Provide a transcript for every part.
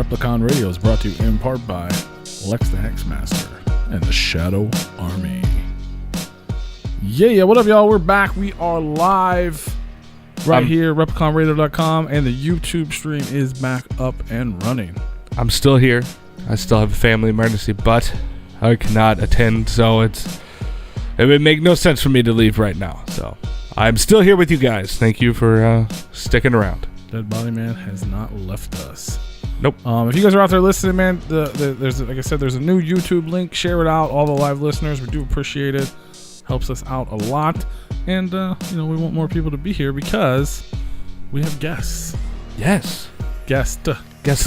Replicon Radio is brought to you in part by Lex the Hexmaster and the Shadow Army. Yeah, what up, y'all? We're back. We are live right here, repliconradio.com, and the YouTube stream is back up and running. I'm still here. I still have a family emergency, but I cannot attend, so it would make no sense for me to leave right now. So I'm still here with you guys. Thank you for sticking around. Dead Body Man has not left us. Nope. If you guys are out there listening, man, there's, like I said, there's a new YouTube link. Share it out. All the live listeners, we do appreciate it. Helps us out a lot. And, we want more people to be here because we have guests. Yes. Guests. Yes.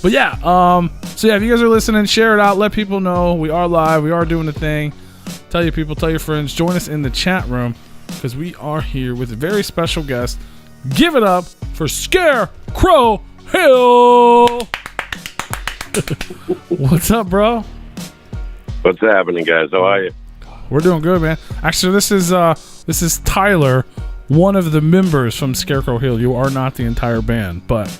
But yeah, so yeah, if you guys are listening, share it out. Let people know we are live. We are doing the thing. Tell your people, tell your friends. Join us in the chat room because we are here with a very special guest. Give it up for Scarecrow Hill. What's up, bro? What's happening, guys? How are you? We're doing good, man. Actually, this is Tyler, one of the members from Scarecrow Hill. You are not the entire band, but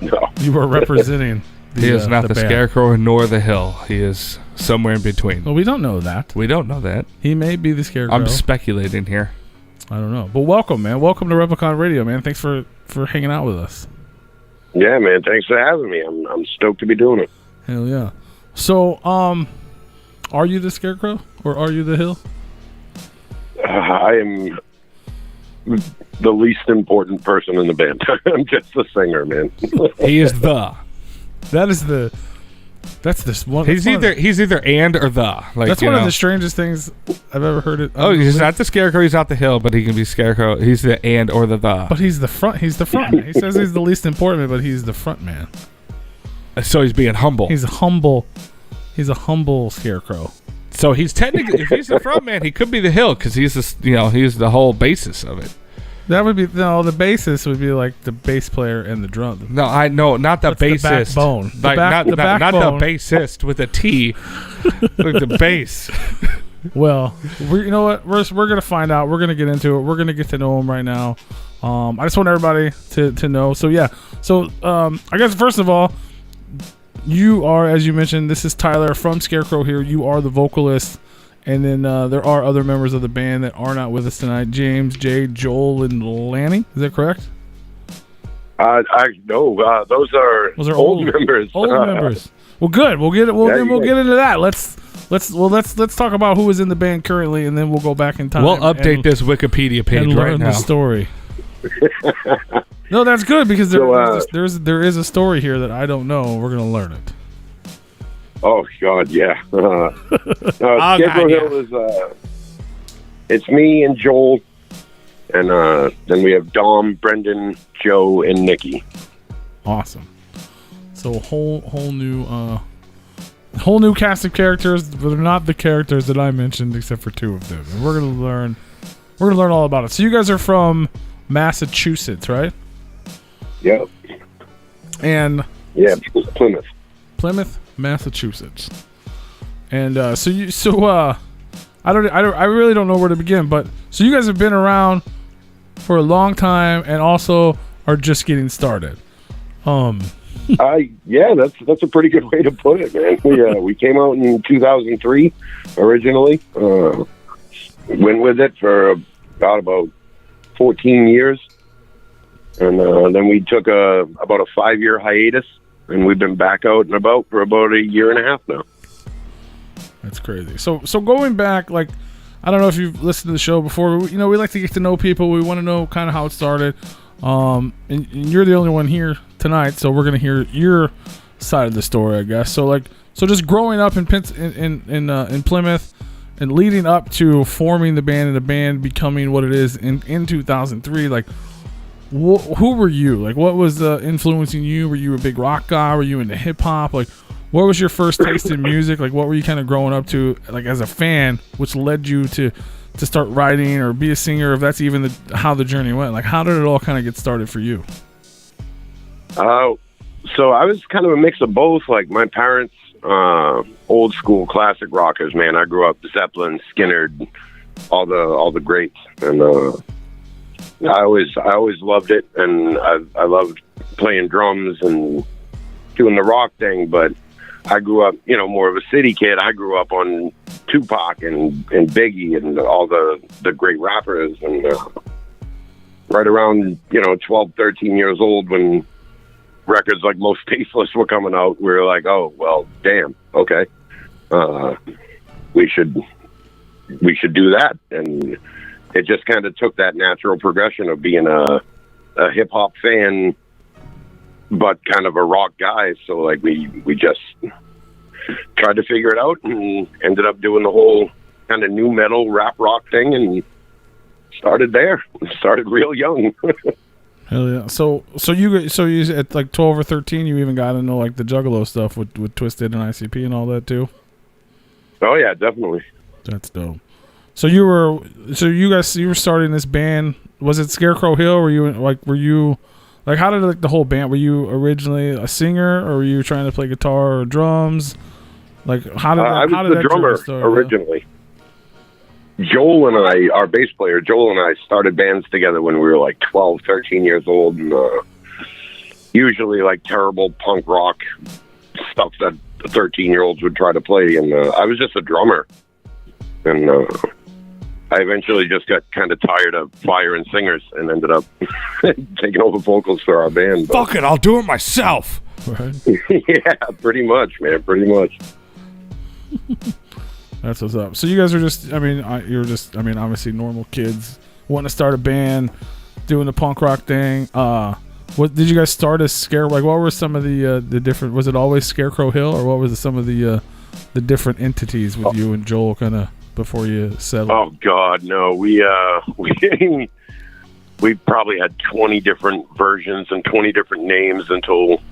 no. You are representing he is not the band. Scarecrow nor the Hill. He is somewhere in between. Well, we don't know that. We don't know that. He may be the Scarecrow. I'm speculating here. I don't know. But welcome, man. Welcome to Replicon Radio, man. Thanks for hanging out with us. Yeah, man. Thanks for having me. I'm stoked to be doing it. Hell yeah. So, are you the Scarecrow or are you the Hill? I am the least important person in the band. I'm just the singer, man. He is the. That's this one. He's either and or the. Like, that's one of the strangest things I've ever heard. He's not the Scarecrow. He's not the Hill, but he can be Scarecrow. He's the and or the. But he's the front. He's the front man. He says he's the least important, but he's the front man. So he's being humble. He's a humble Scarecrow. So he's technically, if he's the front man, he could be the Hill because he's the whole basis of it. That would be the bassist would be like the bass player and the drum. No, I know not the bassist. The backbone. Like not the bassist with a T, like the bass. Well, you know what? We're gonna find out. We're gonna get into it. We're gonna get to know him right now. I just want everybody to know. So yeah. So I guess first of all, you are, as you mentioned, this is Tyler from Scarecrow here. You are the vocalist. And then there are other members of the band that are not with us tonight. James, Jay, Joel, and Lanny. Is that correct? No. Those are old members. Old members. Well, good. We'll get it. We'll get into that. Let's talk about who is in the band currently, and then we'll go back in time. We'll update this Wikipedia page and right learn now. The story. No, that's good because there is a story here that I don't know. We're gonna learn it. Oh God, yeah. Scarecrow Hill is it's me and Joel, and then we have Dom, Brendan, Joe, and Nikki. Awesome. So whole new cast of characters, but they're not the characters that I mentioned except for two of them. And we're gonna learn all about it. So you guys are from Massachusetts, right? Yep. And Plymouth, Massachusetts. And I really don't know where to begin, but so you guys have been around for a long time and also are just getting started. Yeah, that's a pretty good way to put it, man. We came out in 2003 originally. Went with it for about 14 years. And then we took about a 5-year hiatus. And we've been back out and about for about a year and a half now. That's crazy. So going back, like, I don't know if you've listened to the show before. We like to get to know people. We want to know kind of how it started. And you're the only one here tonight, so we're gonna hear your side of the story, I guess. So just growing up in Plymouth and leading up to forming the band and the band becoming what it is in 2003, like. Who were you? Like, what was influencing you? Were you a big rock guy? Were you into hip hop? Like, what was your first taste in music? Like, what were you kind of growing up to, like, as a fan, which led you to start writing or be a singer? If that's even how the journey went, like, how did it all kind of get started for you? So I was kind of a mix of both. Like, my parents, old school classic rockers. Man, I grew up Zeppelin, Skinner, all the greats, and I always loved it, and I loved playing drums and doing the rock thing. But I grew up, more of a city kid. I grew up on Tupac and Biggie and all the great rappers. And right around 12, 13 years old, when records like Most Faithless were coming out, we were like, oh well, damn, okay, we should do that. And it just kind of took that natural progression of being a hip hop fan, but kind of a rock guy. So like we just tried to figure it out and ended up doing the whole kind of new metal rap rock thing, and started there. Started real young. Hell yeah! So you at like 12 or 13, you even got into like the Juggalo stuff with Twisted and ICP and all that too. Oh yeah, definitely. That's dope. So you were starting this band. Was it Scarecrow Hill? Were you how did like the whole band? Were you originally a singer, or were you trying to play guitar or drums? Like how did I was the drummer originally. Joel and I, our bass player Joel and I, started bands together when we were like 12, 13 years old, and usually like terrible punk rock stuff that 13-year-olds would try to play. And I was just a drummer, and I eventually just got kind of tired of firing singers and ended up taking over vocals for our band. But, fuck it, I'll do it myself. Right. Yeah, pretty much, man. Pretty much. That's what's up. So you guys are just, obviously normal kids wanting to start a band, doing the punk rock thing. What did you guys start as Scarecrow? Like, what were some of the different? Was it always Scarecrow Hill, or what was some of the different entities with you and Joel kind of before you settled? Oh God, no. We probably had 20 different versions and 20 different names until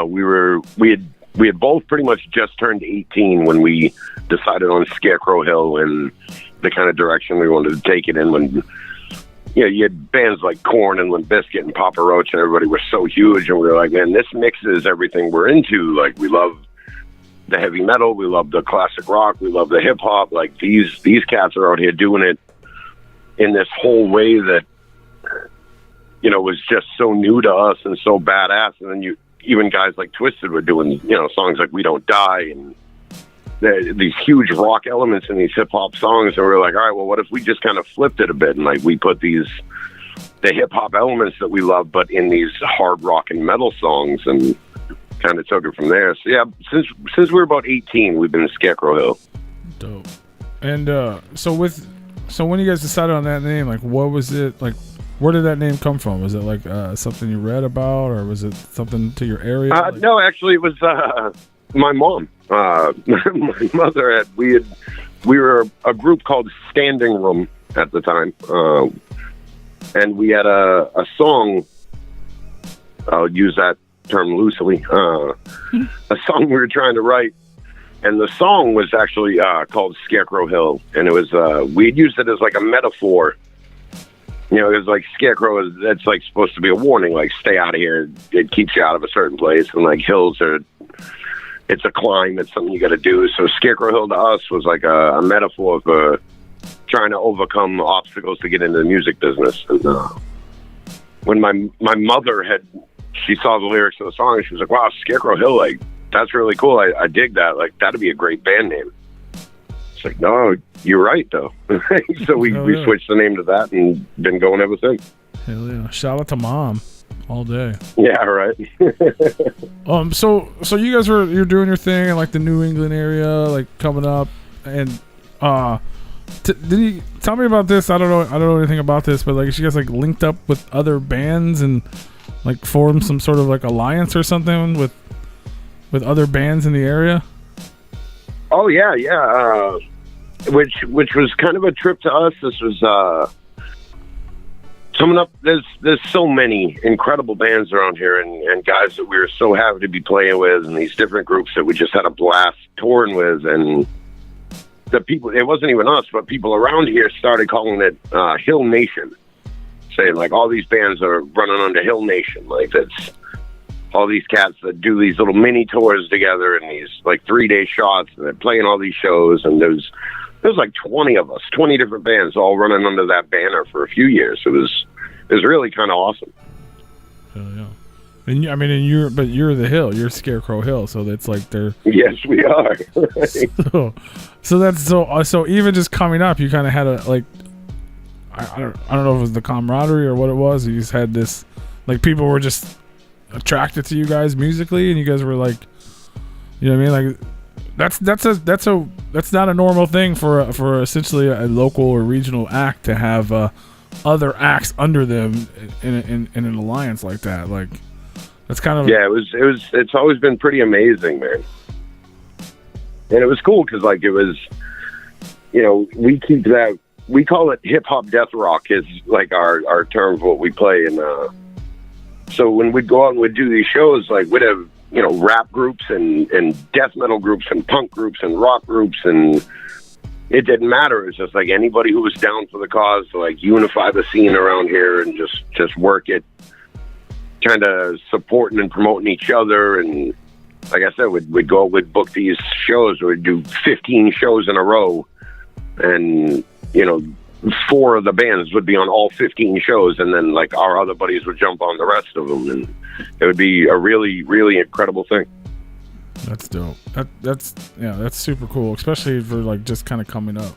we had both pretty much just turned 18 when we decided on Scarecrow Hill and the kind of direction we wanted to take it in. When you had bands like Korn and Limp Bizkit and Papa Roach, and everybody was so huge, and we were like, man, this mixes everything we're into. Like, we love the heavy metal, we love the classic rock, we love the hip hop. Like, these cats are out here doing it in this whole way that was just so new to us and so badass. And then even guys like Twisted were doing songs like We Don't Die, and these huge rock elements in these hip hop songs. And we were like, all right, well, what if we just kind of flipped it a bit, and like we put the hip hop elements that we love, but in these hard rock and metal songs, and kind of took it from there. So yeah, since we were about 18, we've been in Scarecrow Hill. Dope. And so when you guys decided on that name, like, what was it like? Where did that name come from? Was it like something you read about, or was it something to your area? No, actually, it was my mom. My mother we were a group called Standing Room at the time, and we had a song. I'll use that term loosely. A song we were trying to write, and the song was actually called Scarecrow Hill, and it was we had used it as like a metaphor. It was like Scarecrow that's like supposed to be a warning, like stay out of here. It keeps you out of a certain place, and like hills it's a climb. It's something you got to do. So Scarecrow Hill to us was like a metaphor for trying to overcome obstacles to get into the music business. And when my mother she saw the lyrics of the song, and she was like, "Wow, Scarecrow Hill, like that's really cool. I dig that. Like that'd be a great band name." It's like, no, you're right though. So we switched the name to that and been going ever since. Hell yeah! Shout out to Mom, all day. Yeah, right. So you guys you're doing your thing in like the New England area, like coming up, and did you tell me about this? I don't know anything about this, but like you guys like linked up with other bands and like formed some sort of like alliance or something with other bands in the area. Oh yeah. Which was kind of a trip to us. This was coming up. There's so many incredible bands around here, and guys that we were so happy to be playing with, and these different groups that we just had a blast touring with, and the people. It wasn't even us, but people around here started calling it Hill Nation, saying like all these bands are running under Hill Nation. Like that's all these cats that do these little mini tours together and these like 3-day shots, and they're playing all these shows, and there's there's like 20 of us, 20 different bands all running under that banner for a few years. It was really kind of awesome. Hell yeah. And you're the Hill. You're Scarecrow Hill, so that's like they're. Yes, we are. so that's so even just coming up, you kind of had a like. I don't know if it was the camaraderie or what it was. You just had this, like, people were just attracted to you guys musically, and you guys were like, you know what I mean? Like, that's not a normal thing for essentially a local or regional act to have other acts under them in an alliance like that. Like, that's kind of it's always been pretty amazing, man. And it was cool because like it was, you know, we call it hip hop death rock is like our term for what we play. And so when we'd go out and we'd do these shows, like we'd have, you know, rap groups and death metal groups and punk groups and rock groups, and it didn't matter. It was just like anybody who was down for the cause to like unify the scene around here and just work it, kind of supporting and promoting each other. And like I said, we'd go, we'd book these shows, we'd do 15 shows in a row, and you know, 4 of the bands would be on all 15 shows, and then like our other buddies would jump on the rest of them, and it would be a really, really incredible thing. That's dope. That's super cool, especially for like just kind of coming up.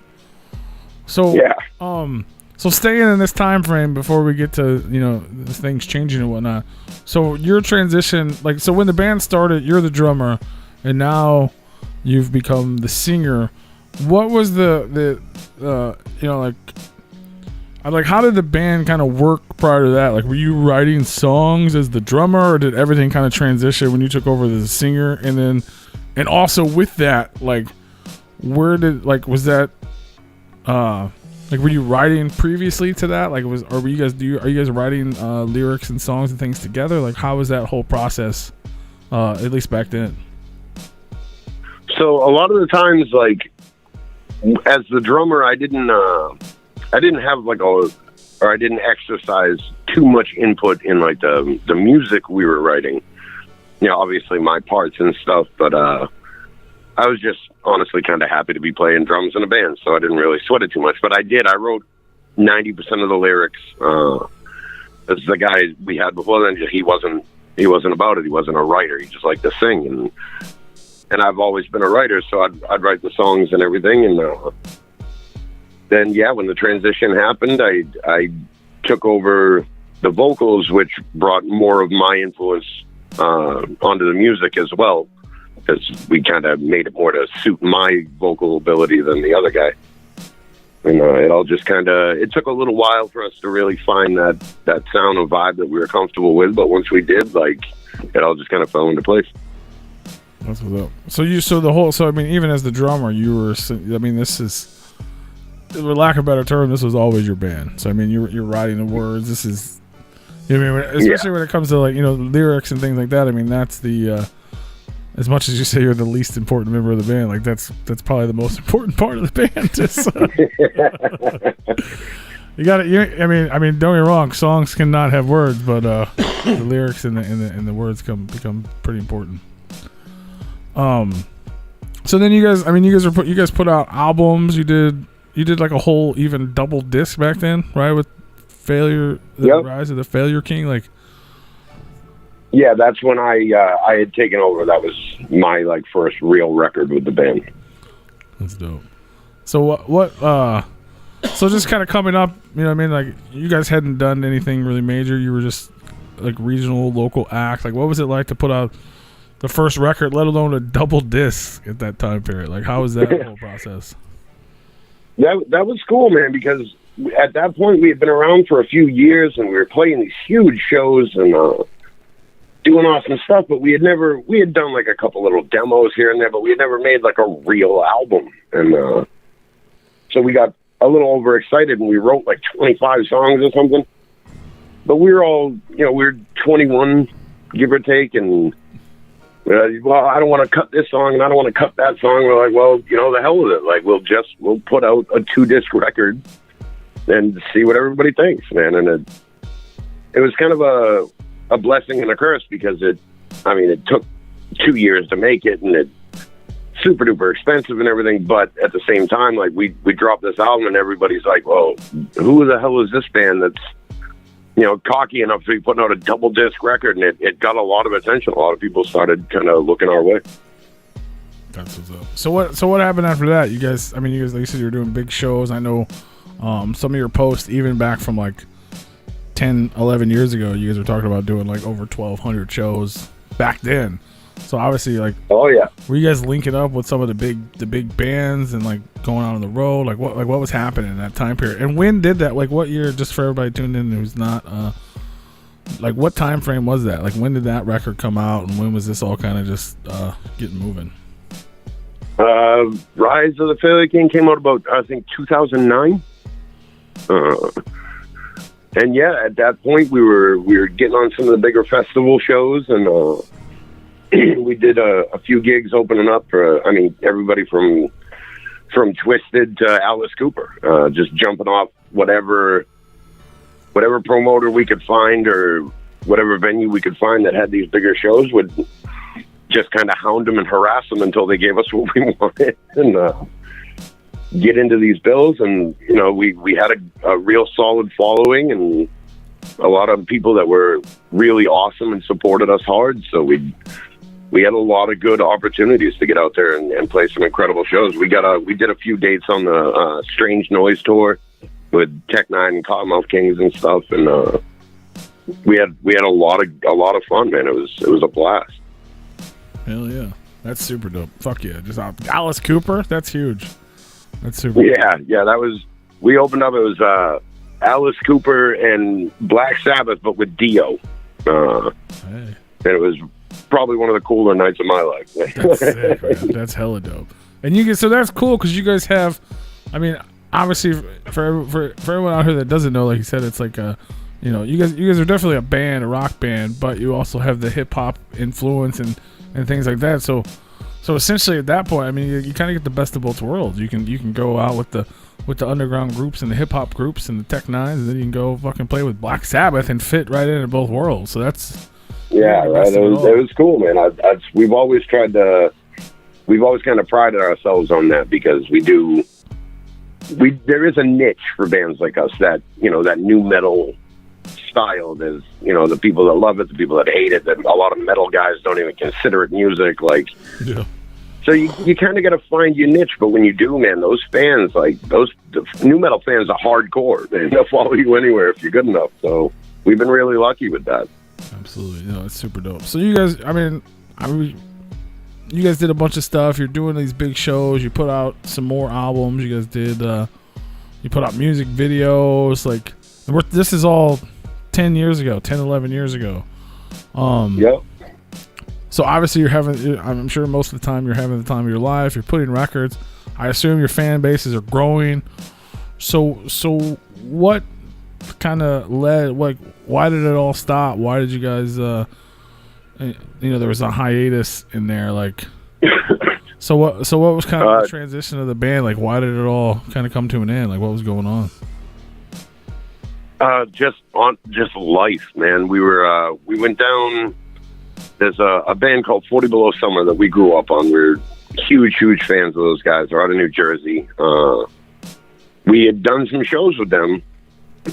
So yeah. So staying in this time frame before we get to, you know, things changing and whatnot. So your transition, like, so when the band started, you're the drummer, and now you've become the singer. What was the you know, like how did the band kind of work prior to that? Like, were you writing songs as the drummer, or did everything kind of transition when you took over as a singer? And also with that, like, where did, like, was that like, were you writing previously to that? Like, are you guys writing lyrics and songs and things together? Like, how was that whole process, at least back then? So a lot of the times, like, as the drummer, I didn't have like I didn't exercise too much input in like the music we were writing. You know, obviously my parts and stuff, but I was just honestly kind of happy to be playing drums in a band, so I didn't really sweat it too much. But I wrote 90% of the lyrics. As the guy we had before then, he wasn't about it. He wasn't a writer. He just liked to sing, and I've always been a writer, so I'd write the songs and everything. And then, yeah, when the transition happened, I took over the vocals, which brought more of my influence onto the music as well, because we kind of made it more to suit my vocal ability than the other guy. And it all just kind of, it took a little while for us to really find that sound and vibe that we were comfortable with, but once we did, like, it all just kind of fell into place. That's what's up. So I mean, even as the drummer, you were, I mean, this is, for lack of a better term, this was always your band. So I mean, you're writing the words. This is, you know, I mean, especially when it comes to, like, you know, lyrics and things like that. I mean, that's the as much as you say you're the least important member of the band, like that's probably the most important part of the band. You got it. I mean, don't get me wrong. Songs cannot have words, but the lyrics and the words become pretty important. So then you guys put out albums. You did like a whole even double disc back then, right? With Failure, the Rise of the Failure King, like. Yeah, that's when I had taken over. That was my like first real record with the band. That's dope. So what so just kind of coming up, you know what I mean? Like, you guys hadn't done anything really major. You were just like regional, local acts. Like, what was it like to put out the first record, let alone a double disc at that time period? Like, how was that whole process? That was cool, man, because at that point we had been around for a few years and we were playing these huge shows and doing awesome stuff, but we had done like a couple little demos here and there, but we had never made like a real album. And so we got a little overexcited and we wrote like 25 songs or something. But we were all, you know, we were 21, give or take, and well, I don't want to cut this song and I don't want to cut that song. We're like, well, you know, the hell with it. Like, we'll put out a 2-disc record and see what everybody thinks, man. And it was kind of a blessing and a curse because it took 2 years to make it, and super duper expensive and everything, but at the same time, like we dropped this album and everybody's like, well, who the hell is this band that's, you know, cocky enough to be putting out a double disc record? And it got a lot of attention. A lot of people started kind of looking our way. That's what's up. So what happened after that? You guys, like you said, you were doing big shows. I know some of your posts, even back from like 10, 11 years ago, you guys were talking about doing like over 1,200 shows back then. So obviously, like, oh yeah, were you guys linking up with some of the big bands and like going out on the road? Like what was happening in that time period? And when did that? Like what year? Just for everybody tuned in who's not, like what time frame was that? Like when did that record come out, and when was this all kind of just getting moving? Rise of the Failure King came out about, I think, 2009. And yeah, at that point we were getting on some of the bigger festival shows, and we did a few gigs opening up for, I mean, everybody from Twisted to Alice Cooper, just jumping off whatever promoter we could find or whatever venue we could find that had these bigger shows, would just kind of hound them and harass them until they gave us what we wanted, and get into these bills. And, you know, we had a real solid following and a lot of people that were really awesome and supported us hard. So we had a lot of good opportunities to get out there and play some incredible shows. We did a few dates on the Strange Noise tour with Tech Nine and Cottonmouth Kings and stuff, and we had a lot of fun, man. It was a blast. Hell yeah, that's super dope. Fuck yeah, just Alice Cooper. That's huge. That's super. Yeah, that was. We opened up. It was Alice Cooper and Black Sabbath, but with Dio. Hey. And it was probably one of the cooler nights of my life. That's sick, man. That's hella dope. And you guys, so that's cool because you guys have, I mean, obviously for everyone out here that doesn't know, like you said, it's like a, you know, you guys are definitely a band, a rock band, but you also have the hip hop influence and things like that. So essentially at that point, I mean, you kind of get the best of both worlds. You can go out with the underground groups and the hip hop groups and the Tech Nines, and then you can go fucking play with Black Sabbath and fit right into both worlds. So that's. Yeah, right. It was cool, man. We've always kind of prided ourselves on that, because there is a niche for bands like us that, you know, that new metal style. There's, you know, the people that love it, the people that hate it, that a lot of metal guys don't even consider it music. Like, yeah. So you kind of got to find your niche, but when you do, man, those fans, like the new metal fans are hardcore. They'll follow you anywhere if you're good enough. So we've been really lucky with that. Absolutely, no, it's super dope. So you guys, I mean, you guys did a bunch of stuff. You're doing these big shows. You put out some more albums. You guys did, you put out music videos. Like, this is all 10, 11 years ago. Yep. So obviously I'm sure most of the time you're having the time of your life. You're putting records. I assume your fan bases are growing. So what kind of led, like, why did it all stop? Why did you guys, you know, there was a hiatus in there, like, so what was kind of the transition of the band? Like, why did it all kind of come to an end? Like, what was going on? Just life, man. We went down. There's a band called 40 Below Summer that we grew up on. We're huge fans of those guys. They're out of New Jersey. We had done some shows with them.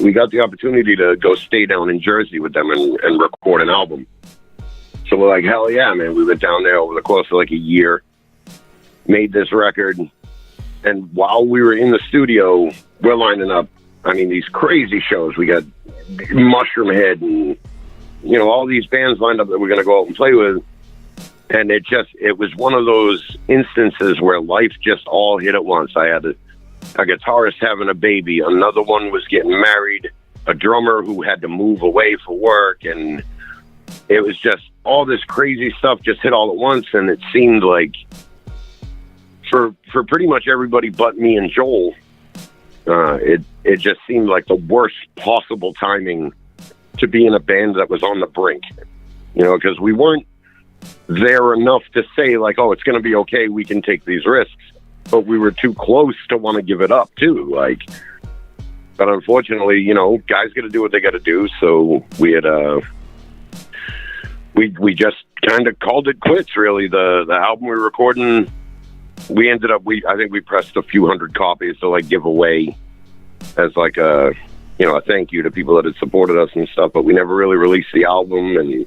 We got the opportunity to go stay down in Jersey with them and record an album. So we're like, hell yeah, man. We went down there over the course of like a year, made this record. And while we were in the studio, we're lining up, I mean, these crazy shows. We got Mushroom Head and, you know, all these bands lined up that we're going to go out and play with. And it was one of those instances where life just all hit at once. I had a guitarist having a baby. Another one was getting married. A drummer who had to move away for work. And it was just all this crazy stuff just hit all at once. And it seemed like for pretty much everybody but me and Joel, it just seemed like the worst possible timing to be in a band that was on the brink, you know, because we weren't there enough to say like, oh, it's going to be okay, we can take these risks, but we were too close to want to give it up too. Like, but unfortunately, you know, guys got to do what they got to do. So we had we just kind of called it quits. Really, the album we were recording we ended up, I think we pressed a few hundred copies to like give away as like a thank you to people that had supported us and stuff, but we never really released the album, and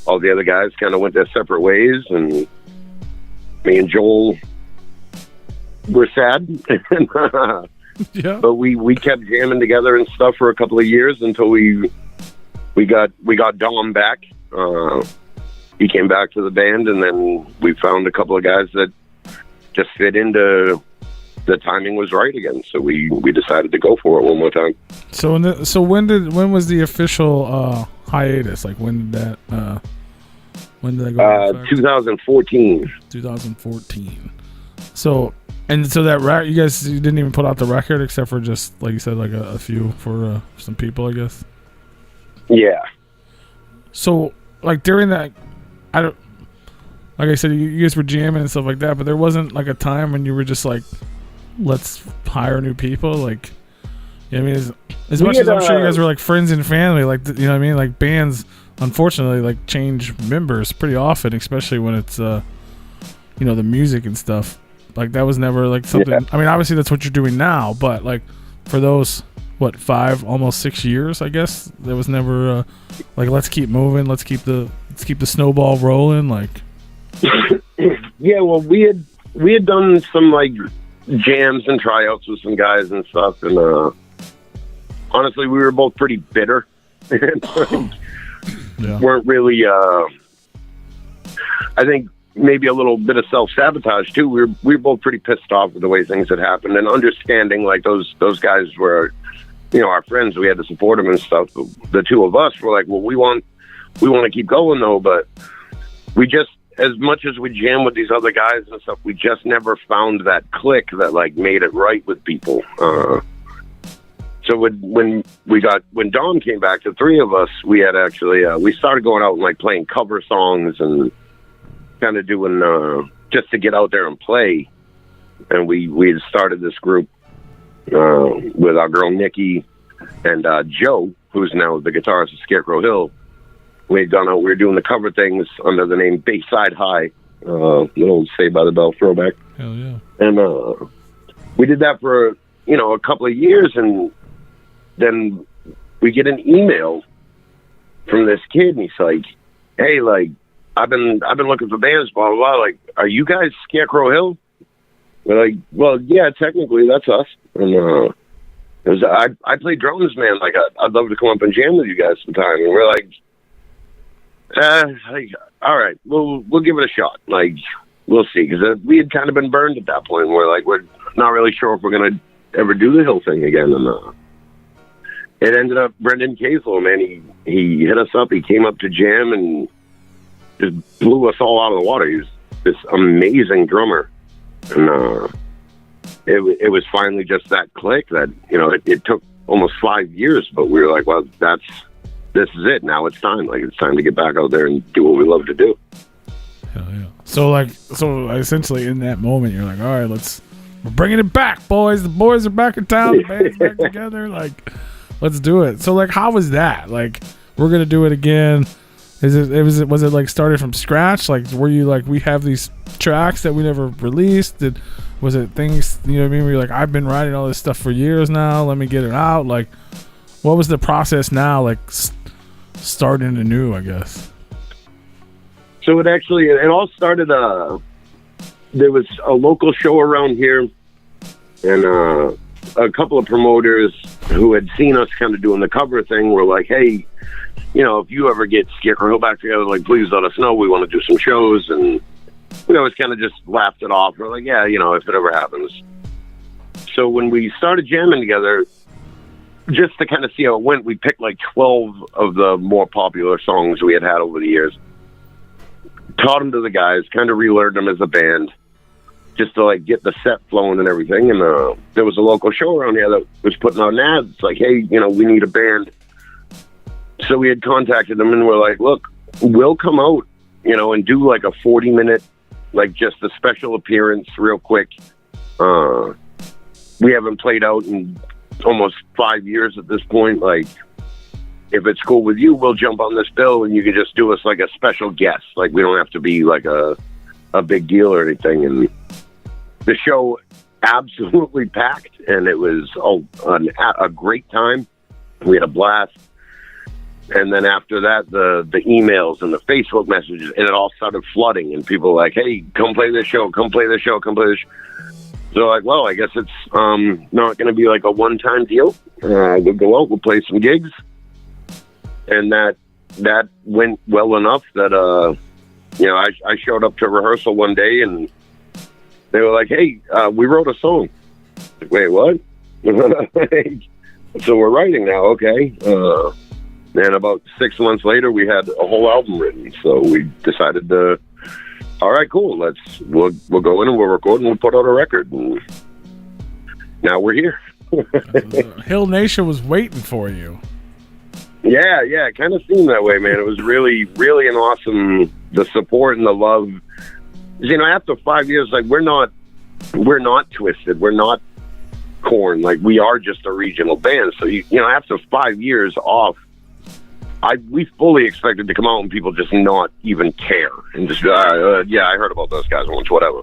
all the other guys kind of went their separate ways, and me and Joel were sad. Yeah. But we kept jamming together and stuff for a couple of years until we got Dom back. He came back to the band, and then we found a couple of guys that just fit into the timing was right again. So we decided to go for it one more time. So when was the official hiatus? Like when did that go? 2014. 2014. So that you guys, you didn't even put out the record except for just like you said, like a few for some people, I guess. Yeah. So like during that, like I said, you guys were jamming and stuff like that, but there wasn't like a time when you were just like, let's hire new people. Like, you know what I mean? As much as I'm sure you guys were like friends and family, like, you know what I mean? Like bands, unfortunately, like change members pretty often, especially when it's, the music and stuff. Like that was never like something. Yeah. I mean, obviously that's what you're doing now, but like for those 5, almost 6 years, I guess there was never like let's keep moving, let's keep the snowball rolling. Like, yeah, well, we had done some like jams and tryouts with some guys and stuff, and honestly, we were both pretty bitter. Yeah. Weren't really. I think. Maybe a little bit of self-sabotage too. We were both pretty pissed off with the way things had happened, and understanding like those guys were, our friends. We had to support them and stuff. The two of us were like, well, we want to keep going though, but we just, as much as we jam with these other guys and stuff, we just never found that click that like made it right with people. So when Dom came back, the three of us, we had actually we started going out and like playing cover songs and kind of doing just to get out there and play. And we had started this group with our girl Nikki and Joe, who's now the guitarist of Scarecrow Hill. We had gone out, we were doing the cover things under the name Bayside High, little Saved by the Bell throwback. Hell yeah. And we did that for a couple of years, and then we get an email from this kid, and he's like, hey, like, I've been looking for bands, blah, blah, blah. Like, are you guys Scarecrow Hill? We're like, well, yeah, technically that's us. And I play drums, man. Like, I'd love to come up and jam with you guys sometime. And we're like, all right, we'll give it a shot. Like, we'll see. Because we had kind of been burned at that point. We're like, we're not really sure if we're going to ever do the Hill thing again. And it ended up Brendan Casel, man. He hit us up. He came up to jam and just blew us all out of the water. He was this amazing drummer, and it was finally just that click that it took almost 5 year, but we were like, well, this is it. Now it's time. Like, it's time to get back out there and do what we love to do. Hell yeah. So essentially in that moment, you're like, all right, we're bringing it back, boys. The boys are back in town. The band's back together. Like, let's do it. So like, how was that? Like, we're gonna do it again. Was it like started from scratch? Like, were you like, we have these tracks that we never released? Was it things, you know what I mean? Where you're like, I've been writing all this stuff for years now. Let me get it out. Like, what was the process now? Like, starting anew, I guess. So it all started. There was a local show around here, and a couple of promoters who had seen us kind of doing the cover thing were like, hey, if you ever get Scarecrow Hill back together, like, please let us know. We want to do some shows. And we always kind of just laughed it off. We're like, yeah, if it ever happens. So when we started jamming together, just to kind of see how it went, we picked like 12 of the more popular songs we had over the years. Taught them to the guys, kind of relearned them as a band, just to like get the set flowing and everything. And there was a local show around here that was putting out an ad. It's like, hey, we need a band. So we had contacted them, and we're like, look, we'll come out, and do like a 40-minute, like just a special appearance real quick. We haven't played out in almost 5 years at this point. Like, if it's cool with you, we'll jump on this bill, and you can just do us like a special guest. Like, we don't have to be like a big deal or anything. And the show absolutely packed, and it was a great time. We had a blast. And then after that, the emails and the Facebook messages, and it all started flooding, and people were like, hey, come play this show, come play this show, come play this show. So like, well, I guess it's not going to be like a one-time deal. We'll go out, we'll play some gigs. And that went well enough that, I showed up to rehearsal one day, and they were like, hey, we wrote a song. Like, wait, what? So we're writing now, okay. And about 6 months later, we had a whole album written. So we decided to, all right, cool. We'll go in and we'll record and we'll put out a record. And now we're here. Hill Nation was waiting for you. Yeah, it kind of seemed that way, man. It was really, really an awesome, the support and the love. After 5 years, like we're not Twisted. We're not Korn. Like we are just a regional band. So after 5 years off, we fully expected to come out and people just not even care and just I heard about those guys once, whatever.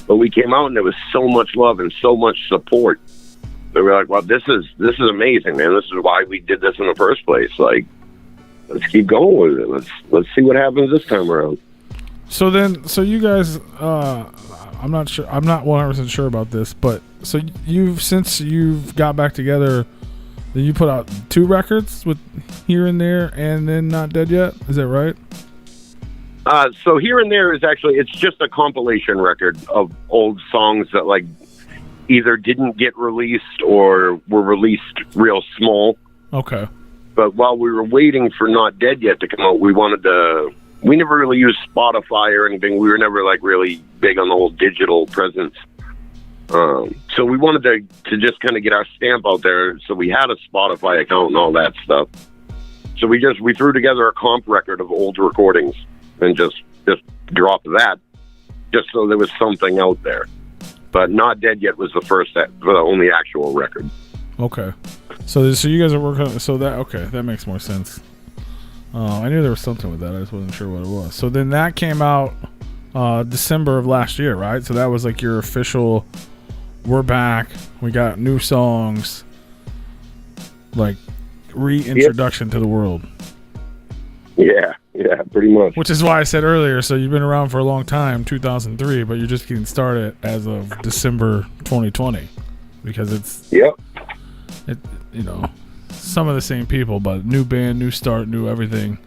But we came out and there was so much love and so much support. They were like, "Well, this is amazing, man. This is why we did this in the first place. Like, let's keep going with it. Let's see what happens this time around." So you guys, I'm not sure. I'm not 100% sure about this, but so since you've got back together. You put out 2 records with Here and There and then Not Dead Yet? Is that right? So Here and There is actually, it's just a compilation record of old songs that like either didn't get released or were released real small. Okay. But while we were waiting for Not Dead Yet to come out, we never really used Spotify or anything. We were never like really big on the whole digital presence. So we wanted to just kind of get our stamp out there. So we had a Spotify account and all that stuff. So we threw together a comp record of old recordings and just dropped that just so there was something out there. But Not Dead Yet was the only actual record. Okay. So you guys are working on, that makes more sense. I knew there was something with that. I just wasn't sure what it was. So then that came out December of last year, right? So that was like your official, we're back, we got new songs, like reintroduction to the world. Yeah, pretty much. Which is why I said earlier, so you've been around for a long time, 2003, but you're just getting started as of December 2020, because it's some of the same people, but new band, new start, new everything.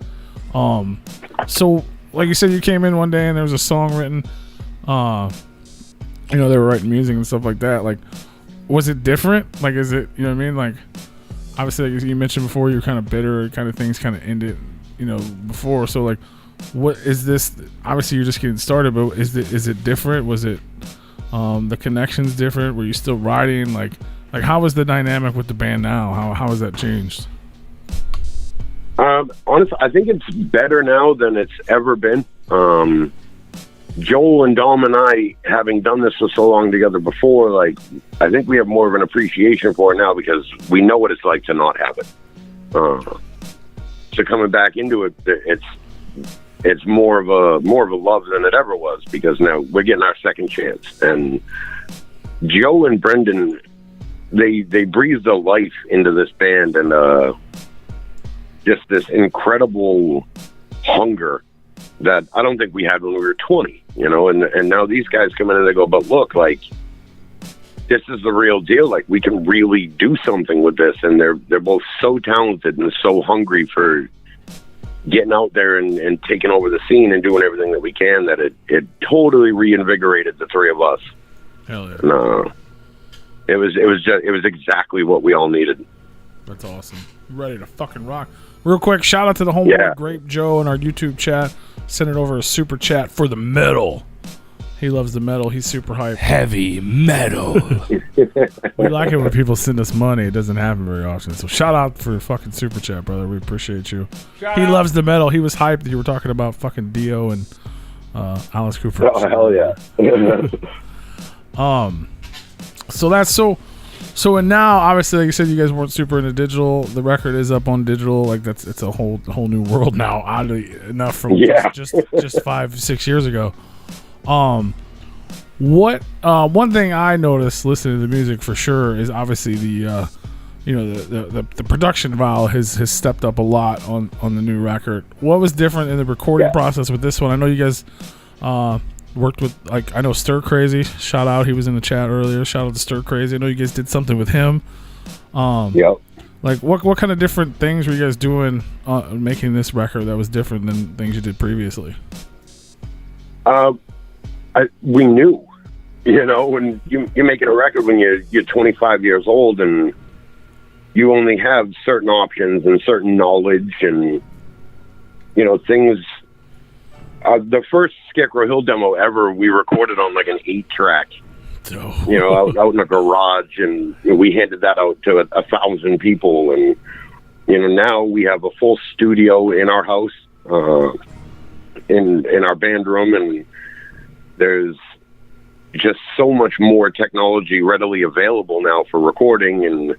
So like you said, you came in one day and there was a song written. They were writing music and stuff like that. Like, was it different? Like, is it, you know what I mean? Like, obviously, like you mentioned before, you're kind of bitter, kind of things kind of ended, before. So, like, what is this? Obviously, you're just getting started, but is it different? Was it the connections different? Were you still writing? Like how was the dynamic with the band now? How has that changed? Honestly, I think it's better now than it's ever been. Joel and Dom and I, having done this for so long together before, like, I think we have more of an appreciation for it now because we know what it's like to not have it. So coming back into it, it's more of a love than it ever was because now we're getting our second chance. And Joe and Brendan, they breathed a life into this band and just this incredible hunger that I don't think we had when we were 20, and now these guys come in and they go, but look, like, this is the real deal. Like, we can really do something with this. And they're both so talented and so hungry for getting out there and taking over the scene and doing everything that we can that it totally reinvigorated the three of us. Hell yeah. And, it was exactly what we all needed. That's awesome. Ready to fucking rock. Real quick, shout out to the homeboy Grape Joe in our YouTube chat. Sent it over a super chat for the metal. He loves the metal. He's super hyped. Heavy metal. We like it when people send us money. It doesn't happen very often. So shout out for the fucking super chat, brother. We appreciate you. He loves the metal. He was hyped that you were talking about fucking Dio and Alice Cooper. Oh, hell yeah. So that's so and now obviously like you said, you guys weren't super into digital. The record is up on digital. Like it's a whole new world now, oddly enough, from just 5-6 years ago. What one thing I noticed listening to the music for sure is obviously the the production value has stepped up a lot on the new record. What was different in the recording process with this one? I know you guys worked with, like, I know Stir Crazy. Shout out, he was in the chat earlier. Shout out to Stir Crazy. I know you guys did something with him. Yep. Like, what kind of different things were you guys doing making this record that was different than things you did previously? We knew, when you're making a record when you're 25 years old and you only have certain options and certain knowledge and, things. The first Scarecrow Hill demo ever, we recorded on like an 8-track, out in a garage, and we handed that out to 1,000 people. And, now we have a full studio in our house, in our band room, and there's just so much more technology readily available now for recording and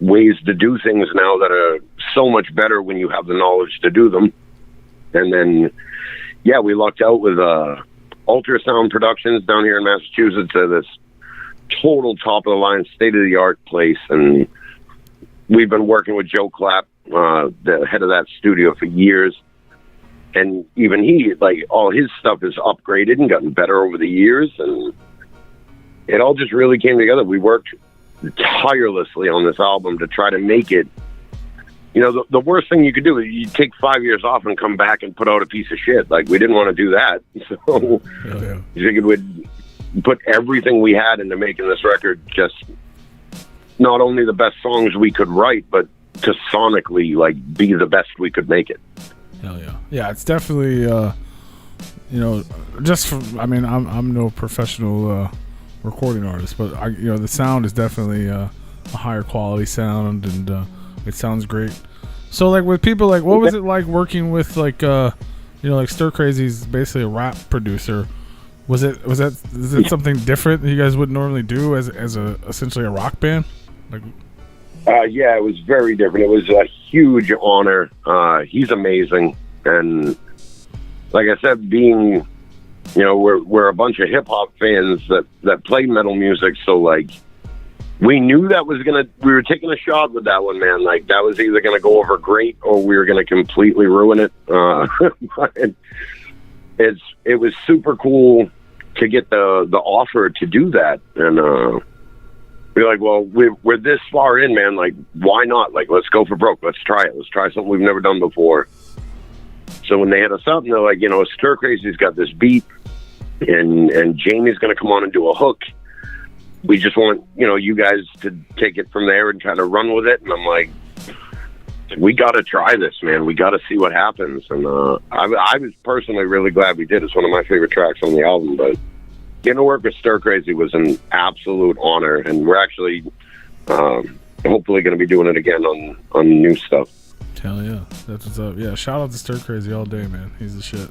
ways to do things now that are so much better when you have the knowledge to do them. And then, we lucked out with Ultrasound Productions down here in Massachusetts, this total top-of-the-line, state-of-the-art place. And we've been working with Joe Clapp, the head of that studio, for years. And even he, like, all his stuff is upgraded and gotten better over the years. And it all just really came together. We worked tirelessly on this album to try to make it. The worst thing you could do is you take 5 years off and come back and put out a piece of shit. Like, we didn't want to do that. So you figured we'd put everything we had into making this record, just not only the best songs we could write, but to sonically, like, be the best we could make it. Hell yeah. Yeah, it's definitely, just from, I'm no professional recording artist, but the sound is definitely a higher quality sound, and it sounds great. So, like, with people, like, what was it like working with, like, like Stir Crazy's basically a rap producer? Is it something different that you guys wouldn't normally do as essentially a rock band? Like, it was very different. It was a huge honor. He's amazing, and like I said, being, we're a bunch of hip hop fans that play metal music, so, like, we knew that we were taking a shot with that one, man. Like, that was either gonna go over great or we were gonna completely ruin it. But it was super cool to get the offer to do that, and we're like, well, we're this far in, man. Like, why not? Like, let's go for broke. Let's try it. Let's try something we've never done before. So when they hit us up, and they're like, Stir Crazy's got this beat, and Jamie's gonna come on and do a hook. We just want, you guys to take it from there and kind of run with it. And I'm like, we got to try this, man. We got to see what happens. And I was personally really glad we did. It's one of my favorite tracks on the album. But getting to work with Stir Crazy was an absolute honor. And we're actually hopefully going to be doing it again on new stuff. Hell yeah. That's what's up. Yeah, shout out to Stir Crazy all day, man. He's the shit.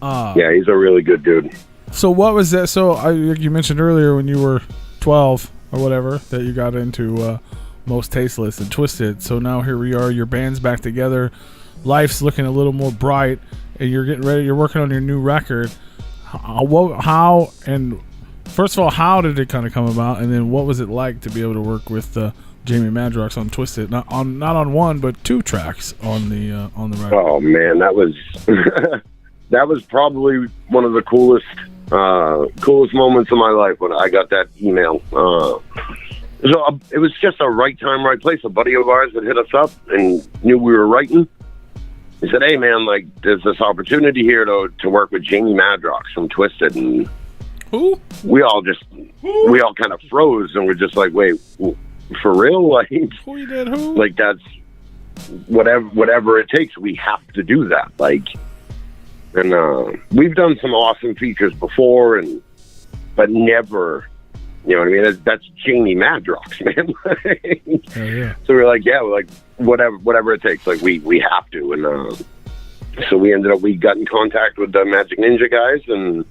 Yeah, he's a really good dude. So what was that? So you mentioned earlier when you were 12 or whatever that you got into Most Tasteless and Twisted. So now here we are. Your band's back together. Life's looking a little more bright, and you're getting ready. You're working on your new record. How and first of all, how did it kind of come about? And then what was it like to be able to work with Jamie Madrox on Twisted? Not on one, but 2 tracks on the record. Oh man, that was that was probably one of the coolest moments of my life when I got that email. So it was just a right time, right place. A buddy of ours had hit us up and knew we were writing. He said, "Hey man, like, there's this opportunity here to work with Jamie Madrox from Twisted." And who? We all kind of froze, and we're just like, "Wait, for real? Like, who you did? Who? Like, that's whatever it takes. We have to do that." Like. And we've done some awesome features before, but never, you know what I mean? That's Jamie Madrox, man. Yeah. So we're like, whatever it takes. Like, we have to. And so we got in contact with the Magic Ninja guys, and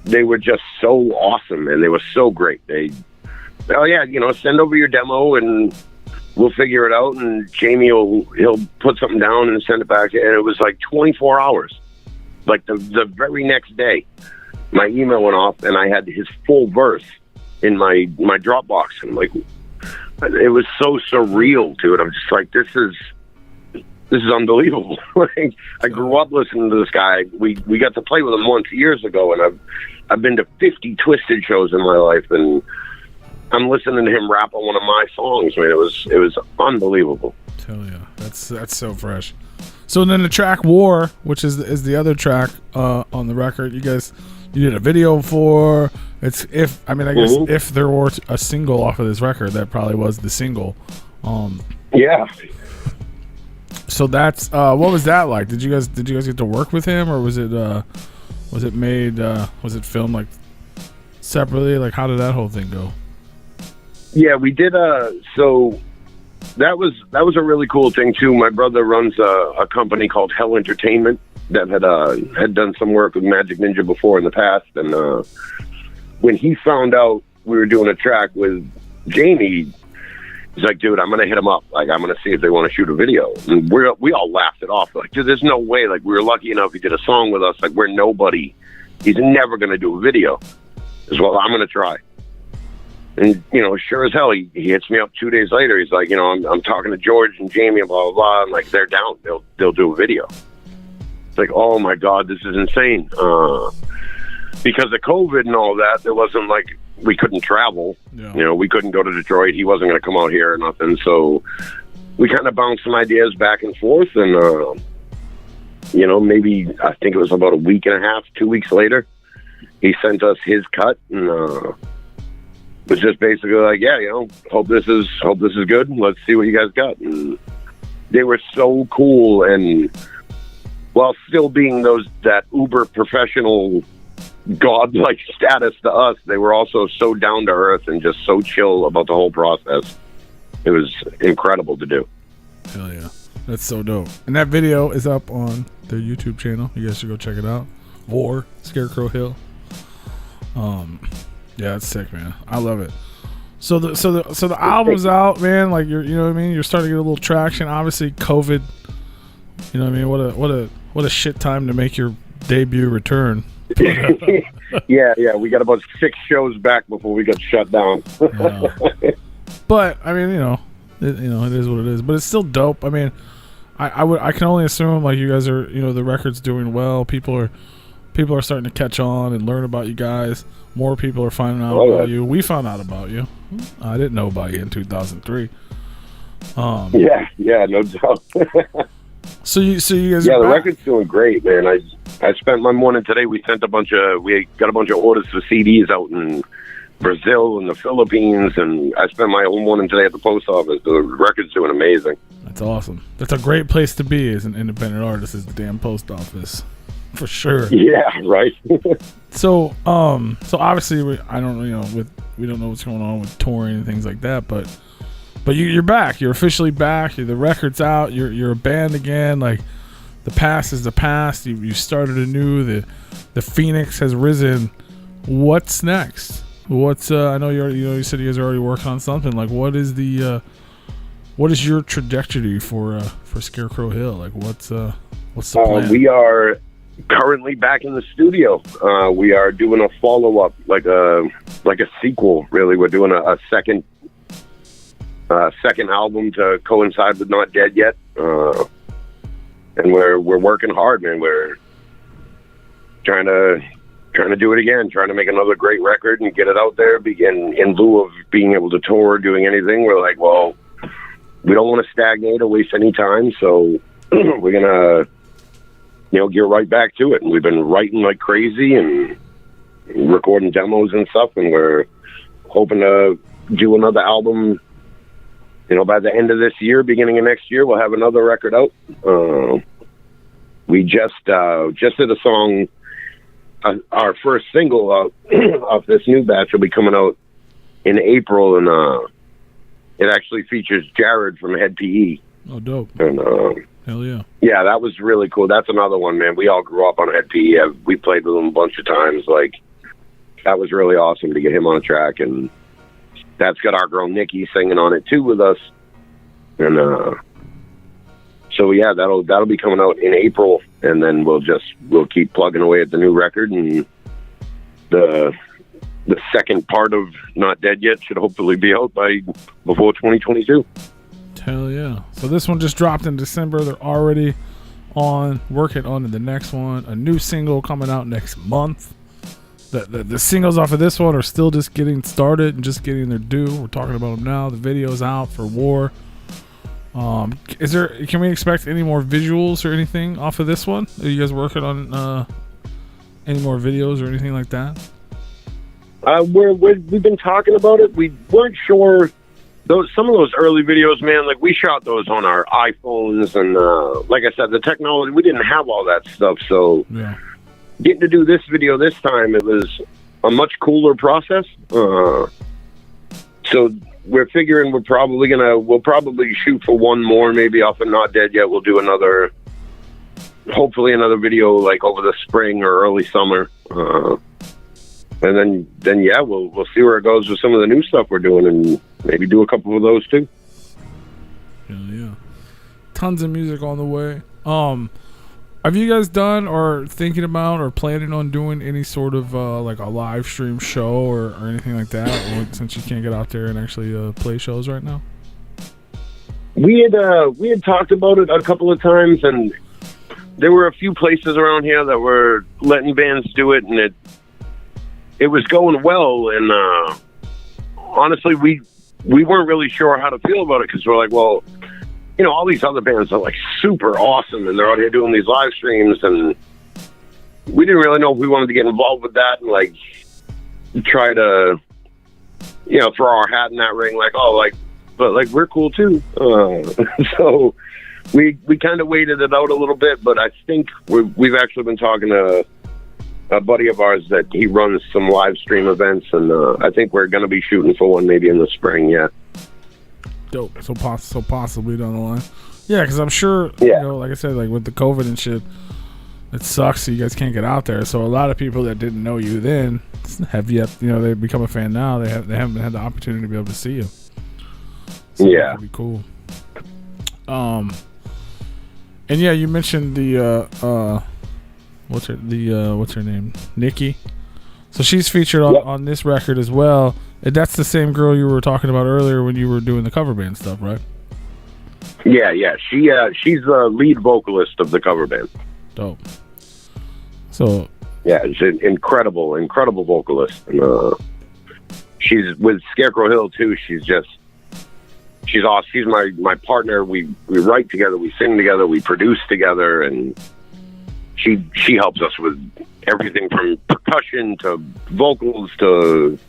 they were just so awesome, and they were so great. Send over your demo and we'll figure it out, and Jamie he'll put something down and send it back. And it was like 24 hours, like the very next day. my email went off, and I had his full verse in my Dropbox. And like, it was so surreal, dude. I'm just like, this is unbelievable. Like, I grew up listening to this guy. We got to play with him once years ago, and I've been to 50 Twisted shows in my life, and I'm listening to him rap on one of my songs. I mean, it was unbelievable. Hell yeah, that's so fresh. So then the track "War," which is the other track on the record, you did a video for. It's guess if there were a single off of this record, that probably was the single. Yeah. So that's what was that like? Did you guys get to work with him, or was it filmed like separately? Like, how did that whole thing go? Yeah, we did. So that was a really cool thing too. My brother runs a company called Hell Entertainment that had done some work with Magic Ninja before in the past, and when he found out we were doing a track with Jamie, he's like, dude, I'm gonna hit him up. Like, I'm gonna see if they want to shoot a video. And we all laughed it off. Like, dude, there's no way. Like, we were lucky enough he did a song with us. Like, we're nobody. He's never gonna do a video. As well, I'm gonna try. And sure as hell, he hits me up 2 days later. He's like, I'm talking to George and Jamie and blah blah blah. And like, they're down. They'll do a video. It's like, oh my god, this is insane. Because of COVID and all that, there wasn't like, we couldn't travel. Yeah. We couldn't go to Detroit. He wasn't going to come out here or nothing. So we kind of bounced some ideas back and forth. And, maybe I think it was about a week and a half, 2 weeks later, he sent us his cut and was just basically like, yeah, hope this is good. Let's see what you guys got. And they were so cool. And while still being that uber professional godlike status to us, they were also so down to earth and just so chill about the whole process. It was incredible to do. Hell yeah, that's so dope. And that video is up on their YouTube channel. You guys should go check it out. War, Scarecrow Hill. Yeah, it's sick, man. I love it. So the album's out, man. Like, you know what I mean. You're starting to get a little traction. Obviously, COVID. You know what I mean. What a shit time to make your debut return. yeah, we got about 6 shows back before we got shut down. But I mean, it is what it is. But it's still dope. I mean, I can only assume like you guys are, the record's doing well. People are starting to catch on and learn about you guys. More people are finding out about you. We found out about you. I didn't know about you in 2003. Yeah, no doubt. So you guys. Yeah, the record's doing great, man. I spent my morning today. We got a bunch of orders for CDs out in Brazil and the Philippines, and I spent my whole morning today at the post office. The record's doing amazing. That's awesome. That's a great place to be as an independent artist, is the damn post office, for sure. Yeah, right. So obviously we don't know what's going on with touring and things like that, but you're back. You're officially back. The record's out. You're a band again. Like, the past is the past. You started anew. The phoenix has risen. What's next? I know you said you guys are already working on something. Like, what is your trajectory for Scarecrow Hill? Like, what's the plan? We are currently back in the studio. We are doing a follow-up, like a sequel. Really, we're doing a second album to coincide with Not Dead Yet, and we're working hard, man. We're trying to do it again, trying to make another great record and get it out there. In lieu of being able to tour or doing anything, we're like, well, we don't want to stagnate or waste any time, so we're gonna get right back to it. And we've been writing like crazy and recording demos and stuff, and we're hoping to do another album. By the end of this year, beginning of next year, we'll have another record out. We just did a song. Our first single off this new batch will be coming out in April, and it actually features Jared from Head PE. Oh, dope! And hell yeah! Yeah, that was really cool. That's another one, man. We all grew up on Head PE. We played with him a bunch of times. Like, that was really awesome to get him on a track, and that's got our girl Nikki singing on it too with us. And so yeah, that'll be coming out in April, and then we'll keep plugging away at the new record and the second part of Not Dead Yet should hopefully be out before 2022. Hell yeah. So this one just dropped in December. They're already working on the next one. A new single coming out next month. The singles off of this one are still just getting started and just getting their due. We're talking about them now. The video's out for War. Can we expect any more visuals or anything off of this one? Are you guys working on any more videos or anything like that? We've been talking about it. We weren't sure. Some of those early videos, man, like we shot those on our iPhones, and like I said, the technology, we didn't have all that stuff. So getting to do this video this time, it was a much cooler process. So we're figuring we'll probably shoot for one more, maybe off of Not Dead Yet. We'll do hopefully another video like over the spring or early summer. And then yeah, we'll see where it goes with some of the new stuff we're doing, and maybe do a couple of those too. Yeah. Tons of music on the way. Have you guys done or thinking about or planning on doing any sort of like a live stream show or anything like that, since you can't get out there and actually play shows right now? We had talked about it a couple of times, and there were a few places around here that were letting bands do it, and it was going well, and honestly, we weren't really sure how to feel about it, because we're like, well, you know, all these other bands are like super awesome, and they're out here doing these live streams, and we didn't really know if we wanted to get involved with that and like try to, you know, throw our hat in that ring, like, oh, like, but like we're cool too. So we kind of waited it out a little bit, but I think we've actually been talking to a buddy of ours that he runs some live stream events, and I think we're going to be shooting for one maybe in the spring. Yeah. Dope. So possibly down the line. Yeah, because I'm sure, you know, like I said, like with the COVID and shit, it sucks so you guys can't get out there. So a lot of people that didn't know you then have yet, you know, they become a fan now. They haven't had the opportunity to be able to see you. So yeah. That'd be cool. And yeah, you mentioned the what's her name? Nikki. So she's featured on this record as well. And that's the same girl you were talking about earlier when you were doing the cover band stuff, right? Yeah. She's the lead vocalist of the cover band. Dope. So yeah, she's an incredible vocalist. And, she's with Scarecrow Hill too. She's awesome. She's my partner. We write together, we sing together, we produce together, and she helps us with everything from percussion to vocals to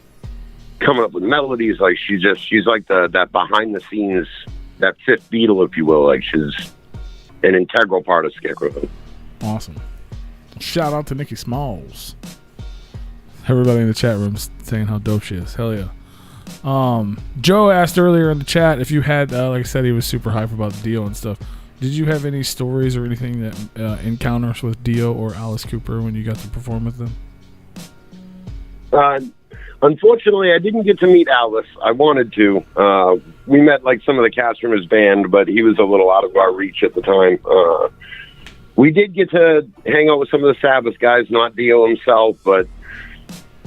coming up with melodies. Like she's like that behind the scenes, that fifth Beatle, if you will. Like she's an integral part of Scarecrow. Awesome. Shout out to Nikki Smalls. Everybody in the chat room saying how dope she is. Hell yeah. Joe asked earlier in the chat if you had, like I said, he was super hype about Dio and stuff. Did you have any stories or anything that encounters with Dio or Alice Cooper when you got to perform with them? Unfortunately, I didn't get to meet Alice. I wanted to. We met like some of the cast from his band, but he was a little out of our reach at the time. We did get to hang out with some of the Sabbath guys, not Dio himself, but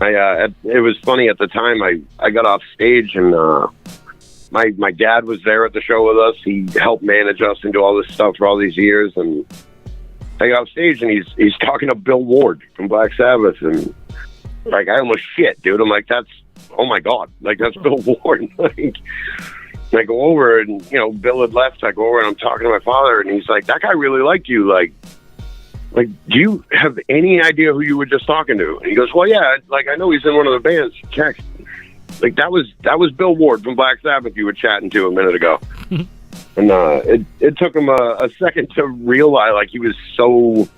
it was funny at the time. I got off stage, and my dad was there at the show with us. He helped manage us and do all this stuff for all these years, and I got off stage, and he's talking to Bill Ward from Black Sabbath, and like I almost shit, dude. I'm like, oh my god, like that's Bill Ward. Like I go over, and you know, Bill had left. I go over and I'm talking to my father, and he's like, that guy really liked you. Like, do you have any idea who you were just talking to? And he goes, well, yeah, like I know he's in one of the bands. Check. Like that was Bill Ward from Black Sabbath you were chatting to a minute ago. And it took him a second to realize, like he was so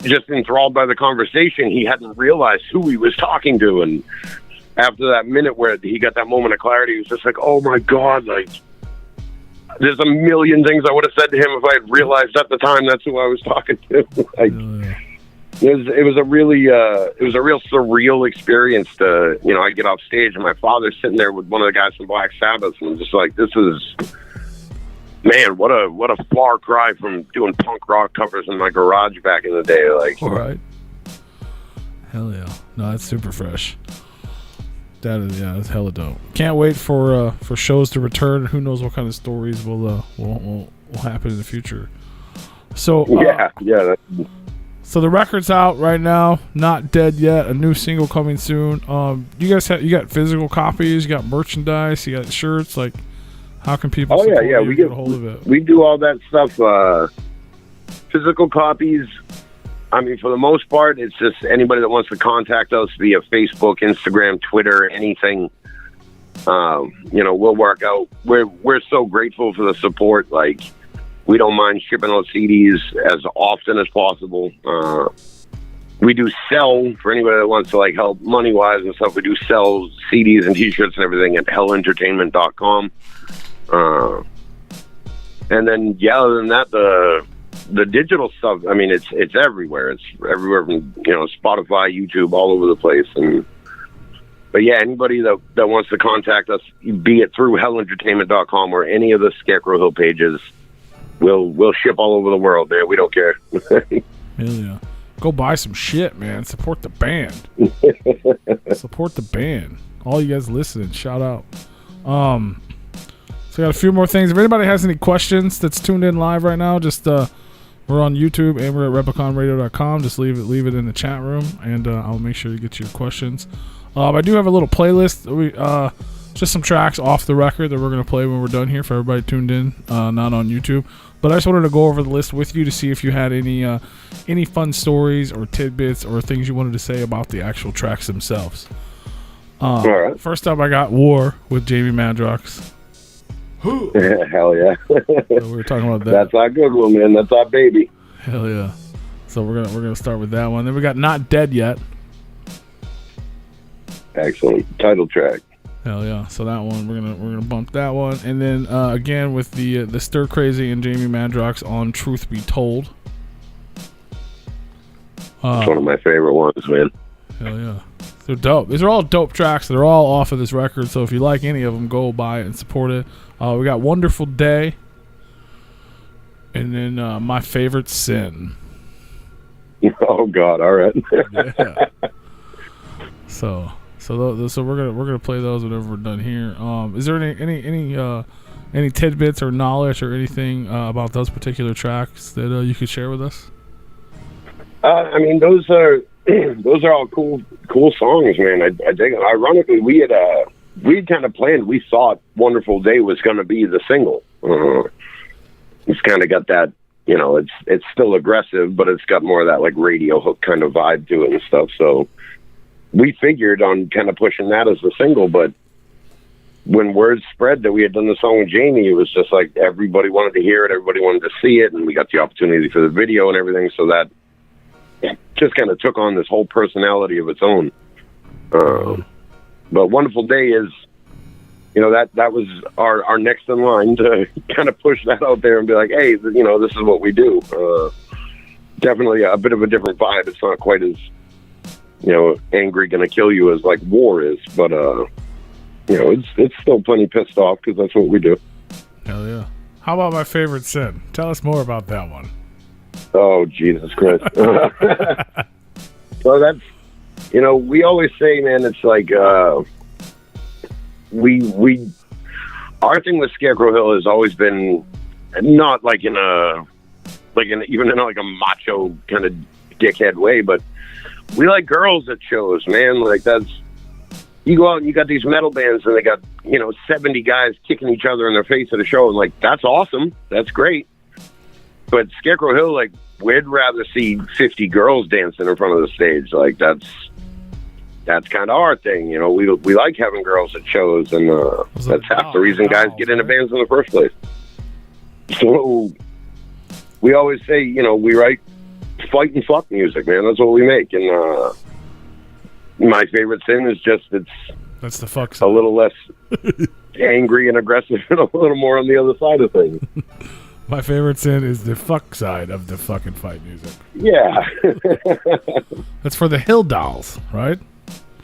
just enthralled by the conversation, he hadn't realized who he was talking to. And after that minute where he got that moment of clarity, he was just like, oh my god, like there's a million things I would have said to him if I had realized at the time that's who I was talking to. Like, it was a real surreal experience to, you know, I get off stage and my father's sitting there with one of the guys from Black Sabbath, and I'm just like, this is, man, what a far cry from doing punk rock covers in my garage back in the day. Like, all right. Hell yeah. No, that's super fresh. That's hella dope. Can't wait for shows to return. Who knows what kind of stories will happen in the future. So yeah. So the record's out right now. Not dead yet. A new single coming soon. You guys you got physical copies? You got merchandise? You got shirts? Like, how can people? Oh yeah. We get a hold of it. We do all that stuff. Physical copies. I mean, for the most part, it's just anybody that wants to contact us via Facebook, Instagram, Twitter, anything. We'll work out. We're so grateful for the support. Like, we don't mind shipping out CDs as often as possible. We do sell for anybody that wants to like help money wise and stuff. We do sell CDs and T-shirts and everything at hellentertainment.com. And then other than that, the digital stuff, I mean, it's everywhere. It's everywhere from, Spotify, YouTube, all over the place. But yeah, anybody that wants to contact us, be it through hellentertainment.com or any of the Scarecrow Hill pages, we'll ship all over the world, man. We don't care. Hell yeah. Go buy some shit, man. Support the band. Support the band. All you guys listening, shout out. So I got a few more things. If anybody has any questions that's tuned in live right now, just we're on YouTube and we're at repliconradio.com. Just leave it in the chat room, and I'll make sure to get your questions. I do have a little playlist. Just some tracks off the record that we're going to play when we're done here for everybody tuned in, not on YouTube. But I just wanted to go over the list with you to see if you had any fun stories or tidbits or things you wanted to say about the actual tracks themselves. All right. First up, I got War with Jamie Madrox. Hell yeah. So we were talking about that. That's our good one, man. That's our baby. Hell yeah. So we're gonna start with that one. Then we got Not Dead Yet. Excellent. Title track. Hell yeah. So that one we're gonna bump that one. And then again with the Stir Crazy and Jamie Madrox on Truth Be Told. It's one of my favorite ones, man. Hell yeah. They're dope. These are all dope tracks. They're all off of this record. So if you like any of them, go buy it and support it. We got Wonderful Day. And then My Favorite Sin. Oh God! All right. Yeah. So we're gonna play those whenever we're done here. Is there any tidbits or knowledge or anything about those particular tracks that you could share with us? I mean, those are all cool songs, man. I dig them. Ironically, we had kind of planned. We thought "Wonderful Day" was going to be the single. It's kind of got that, it's still aggressive, but it's got more of that like radio hook kind of vibe to it and stuff. So we figured on kind of pushing that as the single, but when word spread that we had done the song with Jamie, it was just like everybody wanted to hear it, everybody wanted to see it, and we got the opportunity for the video and everything. So that just kind of took on this whole personality of its own. But Wonderful Day is, that was our next in line to kind of push that out there and be like, hey, this is what we do. Definitely a bit of a different vibe. It's not quite as, angry, gonna kill you as like War is, but it's still plenty pissed off because that's what we do. Hell yeah. How about My Favorite Sin? Tell us more about that one. Oh, Jesus Christ. So that's, we always say, man, it's like, our thing with Scarecrow Hill has always been not like even in like a macho kind of dickhead way, but we like girls at shows, man. Like you go out and you got these metal bands and they got, 70 guys kicking each other in their face at a show, and like, that's awesome. That's great. But Scarecrow Hill, like, we'd rather see 50 girls dancing in front of the stage. Like, that's kind of our thing. We like having girls at shows, and that's half the reason guys get into bands in the first place. So we always say, we write fight and fuck music, man. That's what we make. And My Favorite Sin is just, that's the fuck side. A little less angry and aggressive and a little more on the other side of things. My Favorite Sin is the fuck side of the fucking fight music. Yeah. That's for the Hill Dolls, right?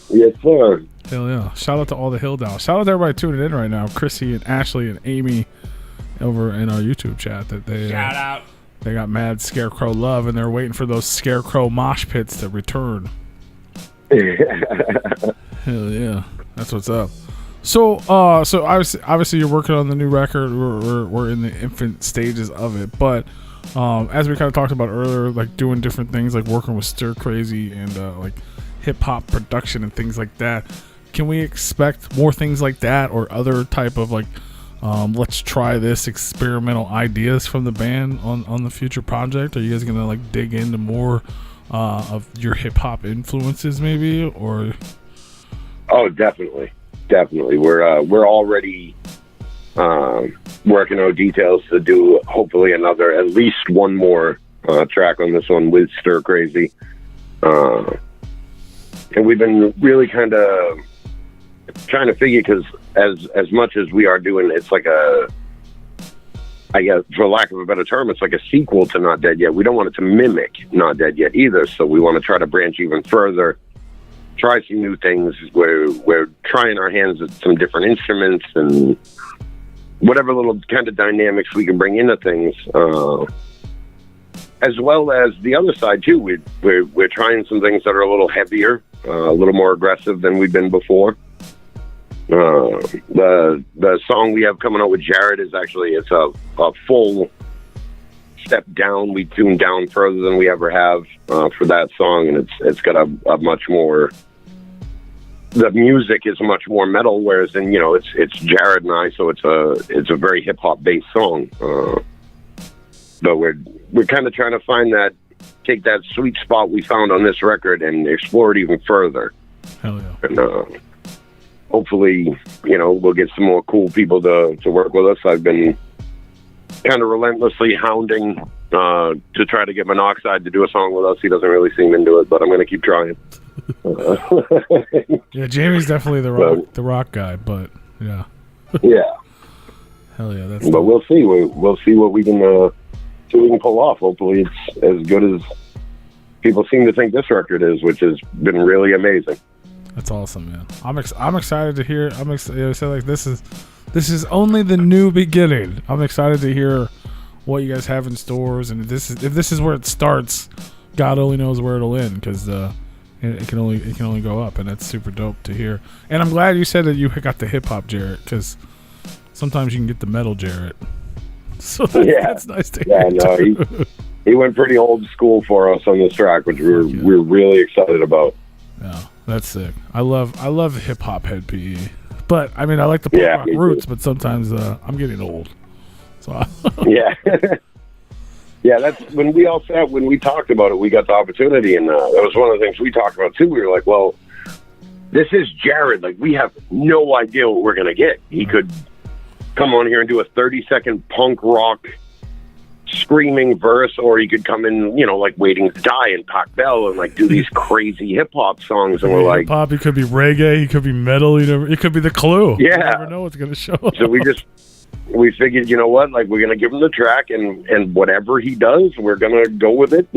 Yes, sir. Hell yeah. Shout out to all the Hill Dolls. Shout out to everybody tuning in right now. Chrissy and Ashley and Amy over in our YouTube chat. Shout out. They got mad Scarecrow love, and they're waiting for those Scarecrow mosh pits to return. Hell yeah, that's what's up. So, so obviously you're working on the new record. We're in the infant stages of it, but as we kind of talked about earlier, like doing different things, like working with Stir Crazy and like hip hop production and things like that. Can we expect more things like that, or other type of like let's try this experimental ideas from the band on the future project? Are you guys gonna like dig into more of your hip hop influences, maybe, or? Oh, definitely. We're already working on details to do hopefully at least one more track on this one with Stir Crazy, and we've been really kind of trying to figure, because as much as we are doing, it's like I guess, for lack of a better term, it's like a sequel to Not Dead Yet. We don't want it to mimic Not Dead Yet either, so we want to try to branch even further, try some new things. We're trying our hands at some different instruments and whatever little kind of dynamics we can bring into things, as well as the other side too. We're trying some things that are a little heavier, a little more aggressive than we've been before. The song we have coming out with Jared is actually, it's a full step down. We tuned down further than we ever have for that song, and it's got a much more, the music is much more metal, whereas in, it's Jared and I, so it's a very hip hop based song. But we're kind of trying to take that sweet spot we found on this record and explore it even further. Hell yeah. And hopefully, we'll get some more cool people to work with us. I've been kind of relentlessly hounding to try to get Monoxide to do a song with us. He doesn't really seem into it, but I'm going to keep trying. Yeah, Jamie's definitely the rock guy, but yeah. Yeah. Hell yeah, that's. But dope. we'll see. We'll see what we can pull off. Hopefully, it's as good as people seem to think this record is, which has been really amazing. That's awesome, man. I'm excited to hear. I'm excited. So like this is only the new beginning. I'm excited to hear what you guys have in stores, and if this is where it starts, God only knows where it'll end, because it can only go up, and that's super dope to hear. And I'm glad you said that you got the hip hop Jarrett, because sometimes you can get the metal Jarrett. So that's nice to hear. Yeah, no, he went pretty old school for us on this track, which we're really excited about. Yeah, that's sick. I love hip hop head PE, but I mean I like the punk rock roots, but sometimes I'm getting old. So yeah. Yeah, that's when we talked about it, we got the opportunity, and that was one of the things we talked about too. We were like, well, this is Jared. Like, we have no idea what we're going to get. He could come on here and do a 30-second punk rock screaming verse, or he could come in, like Waiting to Die and Pac Bell and like do these crazy hip-hop songs, and we're like... Hip-hop, it could be reggae, it could be metal, it could be The Clue. Yeah. You never know what's going to show up. So we figured, you know what, like, we're going to give him the track, and whatever he does, we're going to go with it.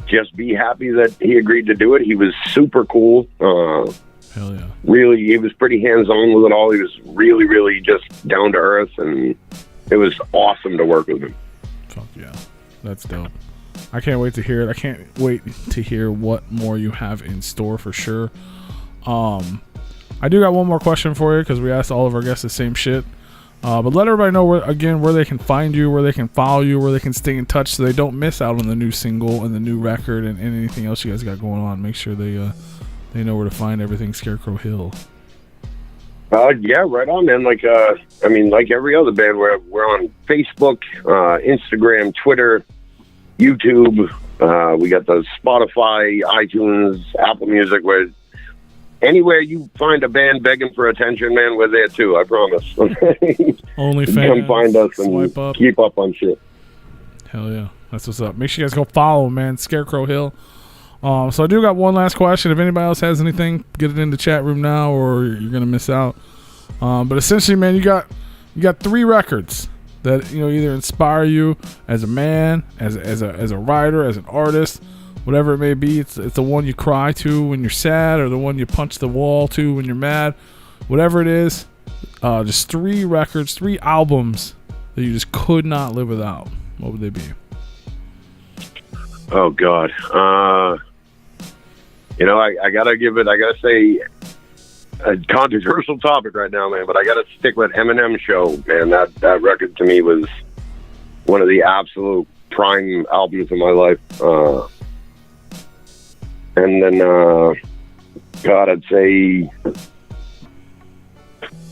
just be happy that he agreed to do it. He was super cool. Hell yeah. Really, he was pretty hands-on with it all. He was really, really just down to earth, and it was awesome to work with him. Fuck yeah. That's dope. I can't wait to hear it. I can't wait to hear what more you have in store for sure. I do got one more question for you, because we asked all of our guests the same shit. But let everybody know where they can find you, where they can follow you, where they can stay in touch, so they don't miss out on the new single and the new record and anything else you guys got going on. Make sure they know where to find everything Scarecrow Hill. Yeah, right on, man. Like every other band, we're on Facebook, Instagram, Twitter, YouTube. We got the Spotify, iTunes, Apple Music. Where anywhere you find a band begging for attention, man, we're there too. I promise. OnlyFans. Come find us and keep up on shit. Hell yeah, that's what's up. Make sure you guys go follow him, man. Scarecrow Hill. So I do got one last question. If anybody else has anything, get it in the chat room now, or you're gonna miss out. But essentially, man, you got 3 records that either inspire you as a man, as a writer, as an artist, whatever it may be. It's the one you cry to when you're sad, or the one you punch the wall to when you're mad. Whatever it is, just 3 records, 3 albums that you just could not live without. What would they be? Oh God. You know, I gotta say, a controversial topic right now, man, but I gotta stick with Eminem Show, man. That record to me was one of the absolute prime albums of my life. And then, God, I'd say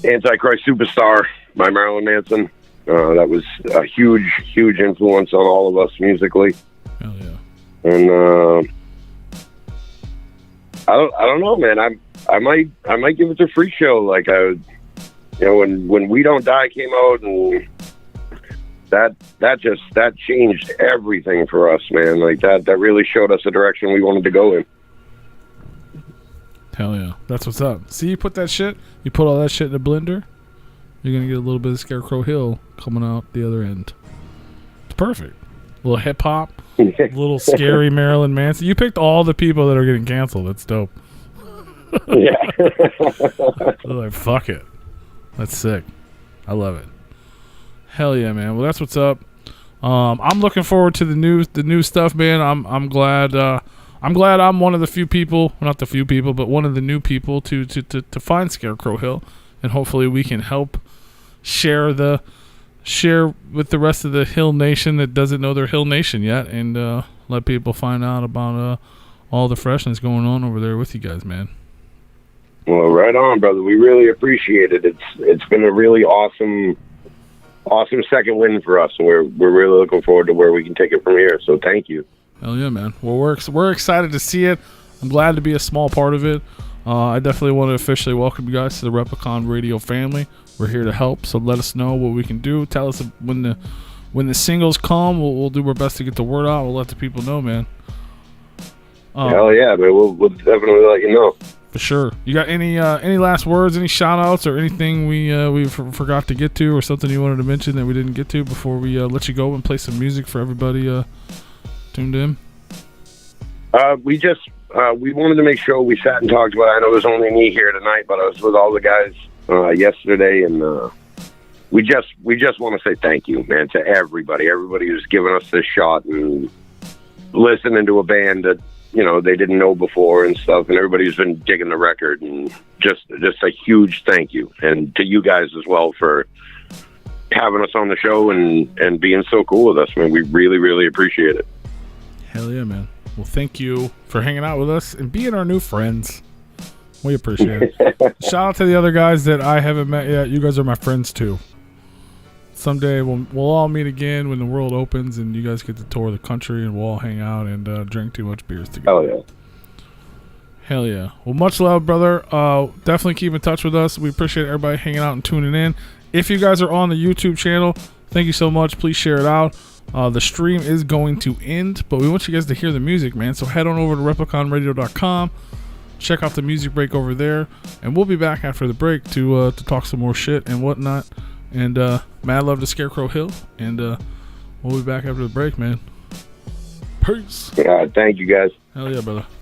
Antichrist Superstar by Marilyn Manson. That was a huge, huge influence on all of us musically. Hell yeah. And I don't know, man. I might give it to Free Show. Like when We Don't Die came out, and that changed everything for us, man. Like that really showed us the direction we wanted to go in. Hell yeah. That's what's up. See, you put all that shit in a blender, you're going to get a little bit of Scarecrow Hill coming out the other end. It's perfect. A little hip-hop, a little scary Marilyn Manson. You picked all the people that are getting canceled. That's dope. Yeah. Like, fuck it. That's sick. I love it. Hell yeah, man. Well, that's what's up. I'm looking forward to the new stuff, man. I'm glad I'm one of the few people, well, not the few people, but one of the new people to find Scarecrow Hill, and hopefully we can help share with the rest of the Hill Nation that doesn't know their Hill Nation yet, and let people find out about all the freshness going on over there with you guys, man. Well, right on, brother. We really appreciate it. It's been a really awesome second win for us, and we're really looking forward to where we can take it from here. So thank you. Hell yeah, man. Well, we're excited to see it. I'm glad to be a small part of it. I definitely want to officially welcome you guys to the Replicon Radio family. We're here to help, so let us know what we can do. Tell us when the singles come. We'll do our best to get the word out. We'll let the people know, man. Hell yeah, man. We'll definitely let you know. For sure. You got any last words, any shout-outs, or anything we forgot to get to, or something you wanted to mention that we didn't get to before we let you go and play some music for everybody tuned in? We wanted to make sure we sat and talked about it. I know it was only me here tonight, but I was with all the guys yesterday, and we just want to say thank you, man, to everybody who's given us this shot and listening to a band that they didn't know before and stuff, and everybody who's been digging the record, and just a huge thank you, and to you guys as well for having us on the show and being so cool with us, man. We really, really appreciate it. Hell yeah, man. Well, thank you for hanging out with us and being our new friends. We appreciate it. Shout out to the other guys that I haven't met yet. You guys are my friends too. Someday we'll all meet again when the world opens and you guys get to tour the country, and we'll all hang out and drink too much beers together. Oh yeah. Hell yeah. Well, much love, brother. Definitely keep in touch with us. We appreciate everybody hanging out and tuning in. If you guys are on the YouTube channel, thank you so much. Please share it out. The stream is going to end, but we want you guys to hear the music, man. So head on over to repliconradio.com. Check out the music break over there, and we'll be back after the break to talk some more shit and whatnot. And mad love to Scarecrow Hill, and we'll be back after the break, man. Peace. Yeah, thank you guys. Hell yeah, brother.